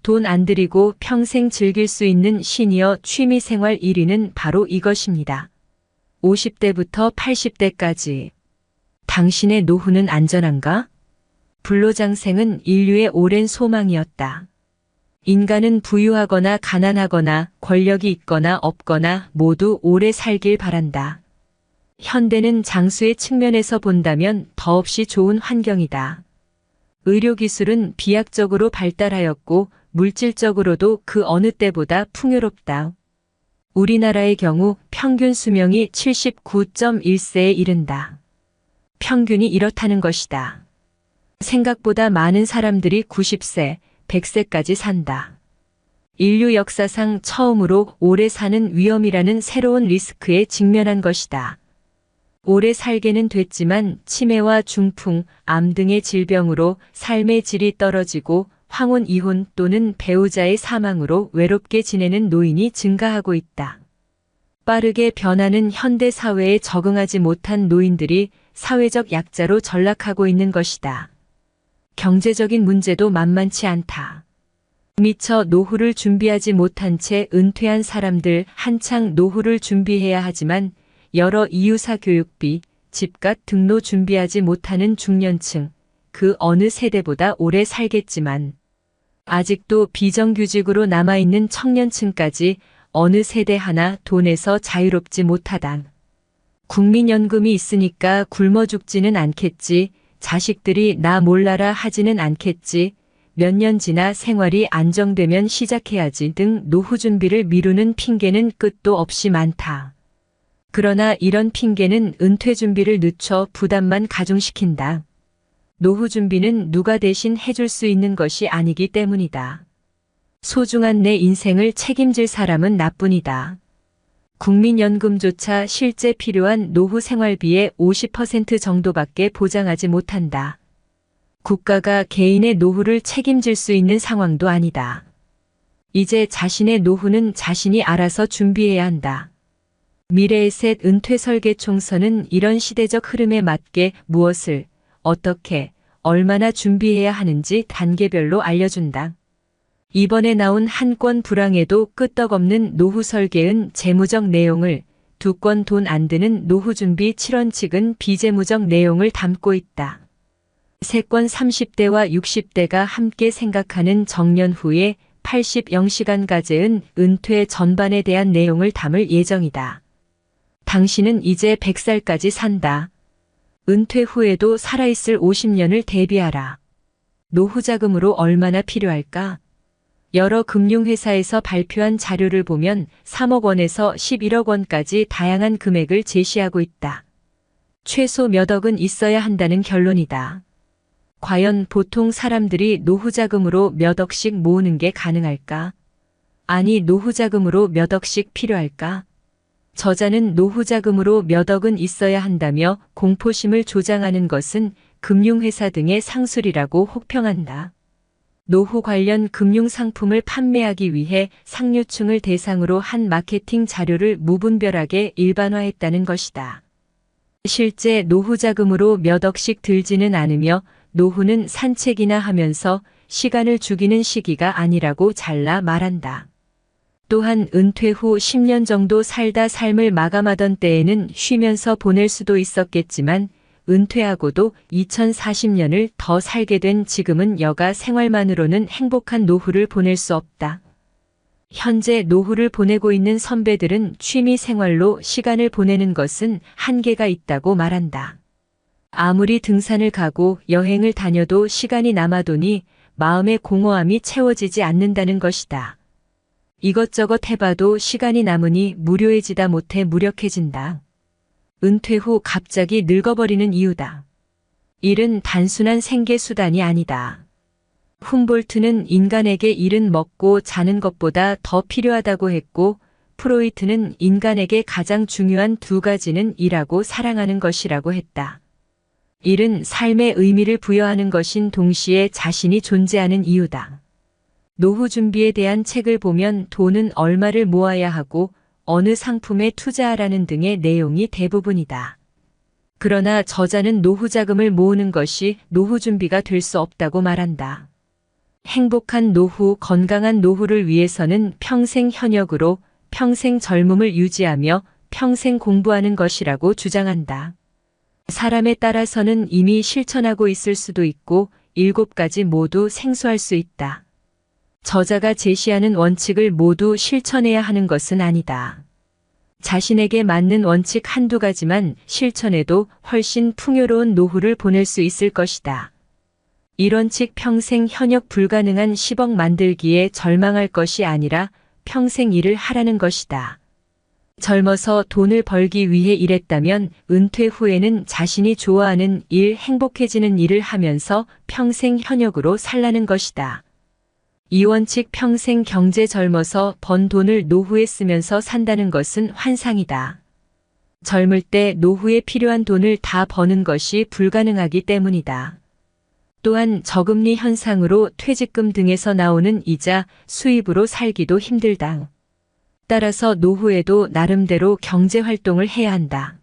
돈 안 들이고 평생 즐길 수 있는 시니어 취미생활 1위는 바로 이것입니다. 50대부터 80대까지. 당신의 노후는 안전한가? 불로장생은 인류의 오랜 소망이었다. 인간은 부유하거나 가난하거나 권력이 있거나 없거나 모두 오래 살길 바란다. 현대는 장수의 측면에서 본다면 더없이 좋은 환경이다. 의료기술은 비약적으로 발달하였고 물질적으로도 그 어느 때보다 풍요롭다. 우리나라의 경우 평균 수명이 79.1세에 이른다. 평균이 이렇다는 것이다. 생각보다 많은 사람들이 90세, 100세까지 산다. 인류 역사상 처음으로 오래 사는 위험이라는 새로운 리스크에 직면한 것이다. 오래 살게는 됐지만 치매와 중풍, 암 등의 질병으로 삶의 질이 떨어지고 황혼 이혼 또는 배우자의 사망으로 외롭게 지내는 노인이 증가하고 있다. 빠르게 변하는 현대 사회에 적응하지 못한 노인들이 사회적 약자로 전락하고 있는 것이다. 경제적인 문제도 만만치 않다. 미처 노후를 준비하지 못한 채 은퇴한 사람들, 한창 노후를 준비해야 하지만 여러 이유사 교육비, 집값 등로 준비하지 못하는 중년층, 그 어느 세대보다 오래 살겠지만 아직도 비정규직으로 남아있는 청년층까지 어느 세대 하나 돈에서 자유롭지 못하다. 국민연금이 있으니까 굶어 죽지는 않겠지, 자식들이 나 몰라라 하지는 않겠지, 몇 년 지나 생활이 안정되면 시작해야지 등 노후 준비를 미루는 핑계는 끝도 없이 많다. 그러나 이런 핑계는 은퇴 준비를 늦춰 부담만 가중시킨다. 노후 준비는 누가 대신 해줄 수 있는 것이 아니기 때문이다. 소중한 내 인생을 책임질 사람은 나뿐이다. 국민연금조차 실제 필요한 노후 생활비의 50% 정도밖에 보장하지 못한다. 국가가 개인의 노후를 책임질 수 있는 상황도 아니다. 이제 자신의 노후는 자신이 알아서 준비해야 한다. 미래의 셋 은퇴 설계 총선은 이런 시대적 흐름에 맞게 무엇을, 어떻게, 얼마나 준비해야 하는지 단계별로 알려준다. 이번에 나온 한 권 불황에도 끄떡없는 노후 설계은 재무적 내용을, 두 권 돈 안 드는 노후 준비 7원칙은 비재무적 내용을 담고 있다. 세 권 30대와 60대가 함께 생각하는 정년 후의 80시간 과제은 은퇴 전반에 대한 내용을 담을 예정이다. 당신은 이제 100살까지 산다. 은퇴 후에도 살아있을 50년을 대비하라. 노후 자금으로 얼마나 필요할까? 여러 금융회사에서 발표한 자료를 보면 3억 원에서 11억 원까지 다양한 금액을 제시하고 있다. 최소 몇 억은 있어야 한다는 결론이다. 과연 보통 사람들이 노후 자금으로 몇 억씩 모으는 게 가능할까? 아니, 노후 자금으로 몇 억씩 필요할까? 저자는 노후 자금으로 몇 억은 있어야 한다며 공포심을 조장하는 것은 금융회사 등의 상술이라고 혹평한다. 노후 관련 금융상품을 판매하기 위해 상류층을 대상으로 한 마케팅 자료를 무분별하게 일반화했다는 것이다. 실제 노후 자금으로 몇 억씩 들지는 않으며 노후는 산책이나 하면서 시간을 죽이는 시기가 아니라고 잘라 말한다. 또한 은퇴 후 10년 정도 살다 삶을 마감하던 때에는 쉬면서 보낼 수도 있었겠지만 은퇴하고도 2040년을 더 살게 된 지금은 여가 생활만으로는 행복한 노후를 보낼 수 없다. 현재 노후를 보내고 있는 선배들은 취미 생활로 시간을 보내는 것은 한계가 있다고 말한다. 아무리 등산을 가고 여행을 다녀도 시간이 남아도니 마음의 공허함이 채워지지 않는다는 것이다. 이것저것 해봐도 시간이 남으니 무료해지다 못해 무력해진다. 은퇴 후 갑자기 늙어버리는 이유다. 일은 단순한 생계수단이 아니다. 훔볼트는 인간에게 일은 먹고 자는 것보다 더 필요하다고 했고, 프로이트는 인간에게 가장 중요한 두 가지는 일하고 사랑하는 것이라고 했다. 일은 삶의 의미를 부여하는 것인 동시에 자신이 존재하는 이유다. 노후 준비에 대한 책을 보면 돈은 얼마를 모아야 하고 어느 상품에 투자하라는 등의 내용이 대부분이다. 그러나 저자는 노후 자금을 모으는 것이 노후 준비가 될 수 없다고 말한다. 행복한 노후, 건강한 노후를 위해서는 평생 현역으로 평생 젊음을 유지하며 평생 공부하는 것이라고 주장한다. 사람에 따라서는 이미 실천하고 있을 수도 있고 7가지 모두 생소할 수 있다. 저자가 제시하는 원칙을 모두 실천해야 하는 것은 아니다. 자신에게 맞는 원칙 한두 가지만 실천해도 훨씬 풍요로운 노후를 보낼 수 있을 것이다. 이원칙 평생 현역 불가능한 10억 만들기에 절망할 것이 아니라 평생 일을 하라는 것이다. 젊어서 돈을 벌기 위해 일했다면 은퇴 후에는 자신이 좋아하는 일, 행복해지는 일을 하면서 평생 현역으로 살라는 것이다. 이원칙 평생 경제 젊어서 번 돈을 노후에 쓰면서 산다는 것은 환상이다. 젊을 때 노후에 필요한 돈을 다 버는 것이 불가능하기 때문이다. 또한 저금리 현상으로 퇴직금 등에서 나오는 이자, 수입으로 살기도 힘들다. 따라서 노후에도 나름대로 경제활동을 해야 한다.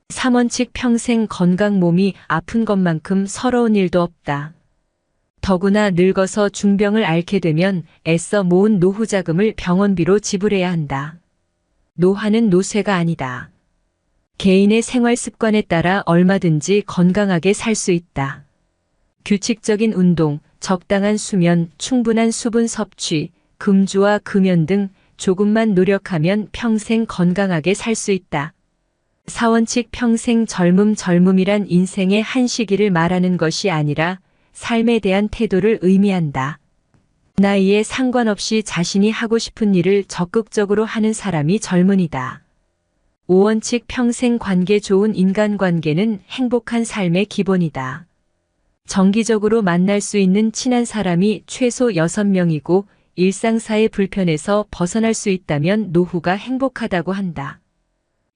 3원칙 평생 건강 몸이 아픈 것만큼 서러운 일도 없다. 더구나 늙어서 중병을 앓게 되면 애써 모은 노후 자금을 병원비로 지불해야 한다. 노화는 노쇠가 아니다. 개인의 생활 습관에 따라 얼마든지 건강하게 살 수 있다. 규칙적인 운동, 적당한 수면, 충분한 수분 섭취, 금주와 금연 등 조금만 노력하면 평생 건강하게 살 수 있다. 4원칙 평생 젊음이란 인생의 한 시기를 말하는 것이 아니라 삶에 대한 태도를 의미한다. 나이에 상관없이 자신이 하고 싶은 일을 적극적으로 하는 사람이 젊은이다. 5원칙 평생 관계 좋은 인간관계는 행복한 삶의 기본이다. 정기적으로 만날 수 있는 친한 사람이 최소 6명이고 일상사의 불편에서 벗어날 수 있다면 노후가 행복하다고 한다.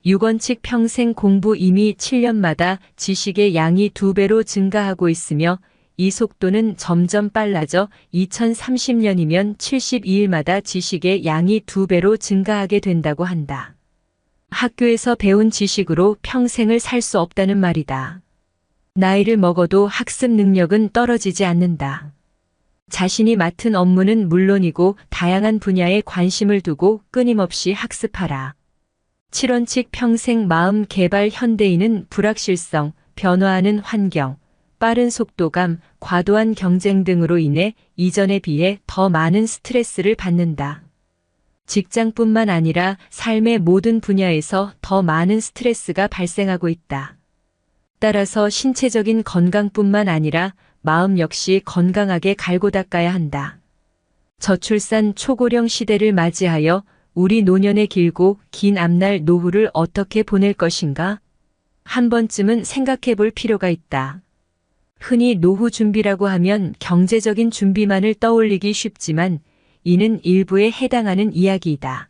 6원칙 평생 공부 이미 7년마다 지식의 양이 2배로 증가하고 있으며 이 속도는 점점 빨라져 2030년이면 72일마다 지식의 양이 2배로 증가하게 된다고 한다. 학교에서 배운 지식으로 평생을 살 수 없다는 말이다. 나이를 먹어도 학습 능력은 떨어지지 않는다. 자신이 맡은 업무는 물론이고 다양한 분야에 관심을 두고 끊임없이 학습하라. 7원칙 평생 마음 개발 현대인은 불확실성, 변화하는 환경, 빠른 속도감, 과도한 경쟁 등으로 인해 이전에 비해 더 많은 스트레스를 받는다. 직장뿐만 아니라 삶의 모든 분야에서 더 많은 스트레스가 발생하고 있다. 따라서 신체적인 건강뿐만 아니라 마음 역시 건강하게 갈고 닦아야 한다. 저출산 초고령 시대를 맞이하여 우리 노년의 길고 긴 앞날 노후를 어떻게 보낼 것인가? 한 번쯤은 생각해 볼 필요가 있다. 흔히 노후 준비라고 하면 경제적인 준비만을 떠올리기 쉽지만 이는 일부에 해당하는 이야기이다.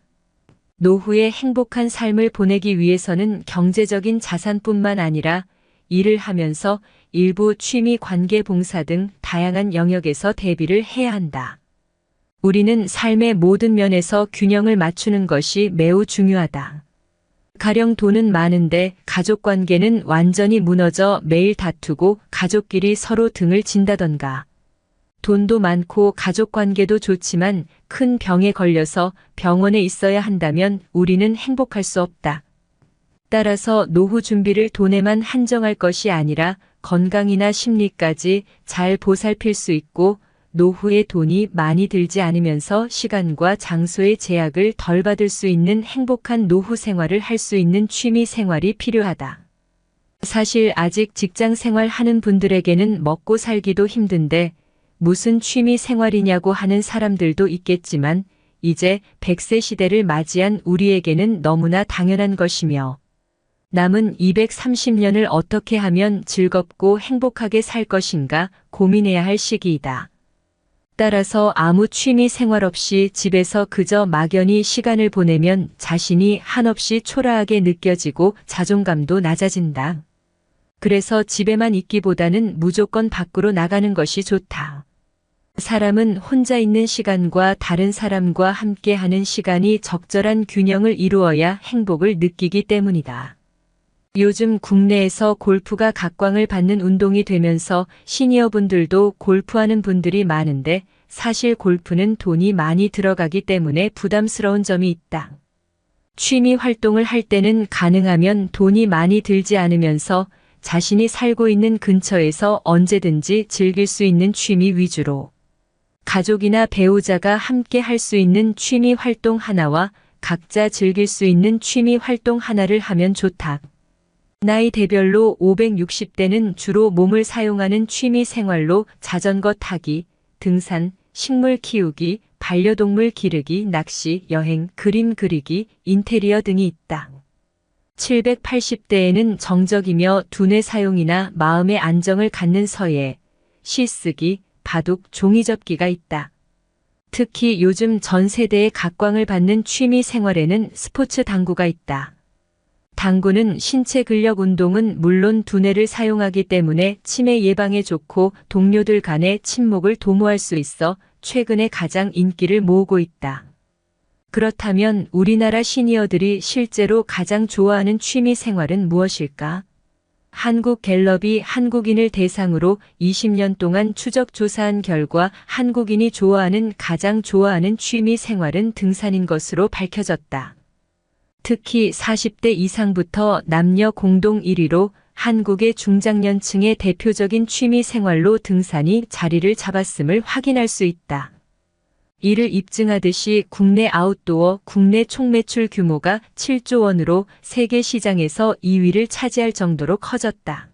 노후에 행복한 삶을 보내기 위해서는 경제적인 자산뿐만 아니라 일을 하면서 일부 취미 관계 봉사 등 다양한 영역에서 대비를 해야 한다. 우리는 삶의 모든 면에서 균형을 맞추는 것이 매우 중요하다. 가령 돈은 많은데 가족관계는 완전히 무너져 매일 다투고 가족끼리 서로 등을 진다던가. 돈도 많고 가족관계도 좋지만 큰 병에 걸려서 병원에 있어야 한다면 우리는 행복할 수 없다. 따라서 노후 준비를 돈에만 한정할 것이 아니라 건강이나 심리까지 잘 보살필 수 있고 노후에 돈이 많이 들지 않으면서 시간과 장소의 제약을 덜 받을 수 있는 행복한 노후 생활을 할 수 있는 취미 생활이 필요하다. 사실 아직 직장 생활 하는 분들에게는 먹고 살기도 힘든데 무슨 취미 생활이냐고 하는 사람들도 있겠지만 이제 100세 시대를 맞이한 우리에게는 너무나 당연한 것이며 남은 230년을 어떻게 하면 즐겁고 행복하게 살 것인가 고민해야 할 시기이다. 따라서 아무 취미 생활 없이 집에서 그저 막연히 시간을 보내면 자신이 한없이 초라하게 느껴지고 자존감도 낮아진다. 그래서 집에만 있기보다는 무조건 밖으로 나가는 것이 좋다. 사람은 혼자 있는 시간과 다른 사람과 함께하는 시간이 적절한 균형을 이루어야 행복을 느끼기 때문이다. 요즘 국내에서 골프가 각광을 받는 운동이 되면서 시니어분들도 골프하는 분들이 많은데 사실 골프는 돈이 많이 들어가기 때문에 부담스러운 점이 있다. 취미 활동을 할 때는 가능하면 돈이 많이 들지 않으면서 자신이 살고 있는 근처에서 언제든지 즐길 수 있는 취미 위주로 가족이나 배우자가 함께 할 수 있는 취미 활동 하나와 각자 즐길 수 있는 취미 활동 하나를 하면 좋다. 나이대별로 560대는 주로 몸을 사용하는 취미 생활로 자전거 타기, 등산, 식물 키우기, 반려동물 기르기, 낚시, 여행, 그림 그리기, 인테리어 등이 있다. 780대에는 정적이며 두뇌 사용이나 마음의 안정을 갖는 서예, 시 쓰기, 바둑, 종이접기가 있다. 특히 요즘 전 세대의 각광을 받는 취미 생활에는 스포츠 당구가 있다. 당구는 신체 근력 운동은 물론 두뇌를 사용하기 때문에 치매 예방에 좋고 동료들 간의 친목을 도모할 수 있어 최근에 가장 인기를 모으고 있다. 그렇다면 우리나라 시니어들이 실제로 가장 좋아하는 취미 생활은 무엇일까? 한국갤럽이 한국인을 대상으로 20년 동안 추적 조사한 결과 한국인이 가장 좋아하는 취미 생활은 등산인 것으로 밝혀졌다. 특히 40대 이상부터 남녀 공동 1위로 한국의 중장년층의 대표적인 취미 생활로 등산이 자리를 잡았음을 확인할 수 있다. 이를 입증하듯이 국내 아웃도어 국내 총매출 규모가 7조 원으로 세계 시장에서 2위를 차지할 정도로 커졌다.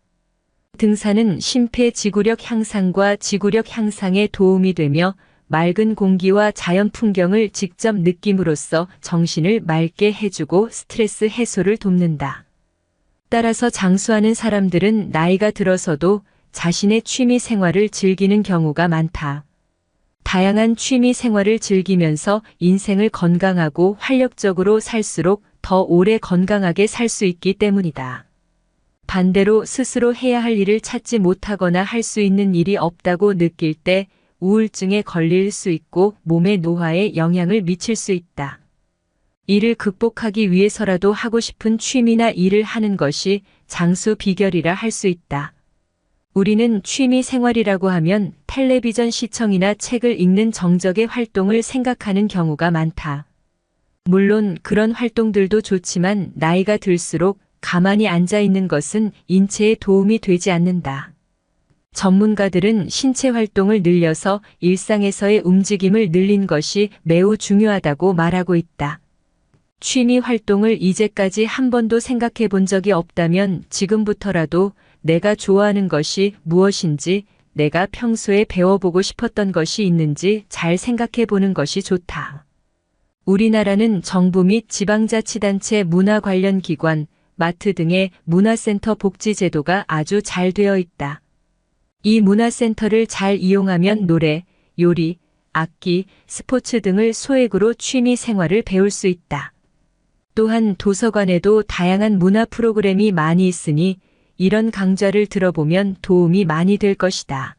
등산은 심폐지구력 향상과 지구력 향상에 도움이 되며 맑은 공기와 자연 풍경을 직접 느낌으로써 정신을 맑게 해주고 스트레스 해소를 돕는다. 따라서 장수하는 사람들은 나이가 들어서도 자신의 취미 생활을 즐기는 경우가 많다. 다양한 취미 생활을 즐기면서 인생을 건강하고 활력적으로 살수록 더 오래 건강하게 살 수 있기 때문이다. 반대로 스스로 해야 할 일을 찾지 못하거나 할 수 있는 일이 없다고 느낄 때 우울증에 걸릴 수 있고 몸의 노화에 영향을 미칠 수 있다. 이를 극복하기 위해서라도 하고 싶은 취미나 일을 하는 것이 장수 비결이라 할 수 있다. 우리는 취미 생활이라고 하면 텔레비전 시청이나 책을 읽는 정적의 활동을 생각하는 경우가 많다. 물론 그런 활동들도 좋지만 나이가 들수록 가만히 앉아 있는 것은 인체에 도움이 되지 않는다. 전문가들은 신체 활동을 늘려서 일상에서의 움직임을 늘린 것이 매우 중요하다고 말하고 있다. 취미 활동을 이제까지 한 번도 생각해 본 적이 없다면 지금부터라도 내가 좋아하는 것이 무엇인지, 내가 평소에 배워보고 싶었던 것이 있는지 잘 생각해 보는 것이 좋다. 우리나라는 정부 및 지방자치단체 문화 관련 기관, 마트 등의 문화센터 복지 제도가 아주 잘 되어 있다. 이 문화센터를 잘 이용하면 노래, 요리, 악기, 스포츠 등을 소액으로 취미 생활을 배울 수 있다. 또한 도서관에도 다양한 문화 프로그램이 많이 있으니 이런 강좌를 들어보면 도움이 많이 될 것이다.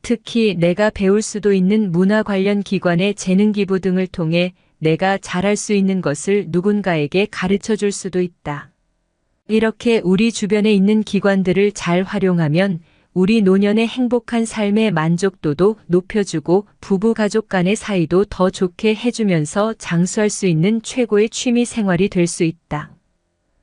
특히 내가 배울 수도 있는 문화 관련 기관의 재능 기부 등을 통해 내가 잘할 수 있는 것을 누군가에게 가르쳐 줄 수도 있다. 이렇게 우리 주변에 있는 기관들을 잘 활용하면 우리 노년의 행복한 삶의 만족도도 높여주고 부부 가족 간의 사이도 더 좋게 해주면서 장수할 수 있는 최고의 취미 생활이 될 수 있다.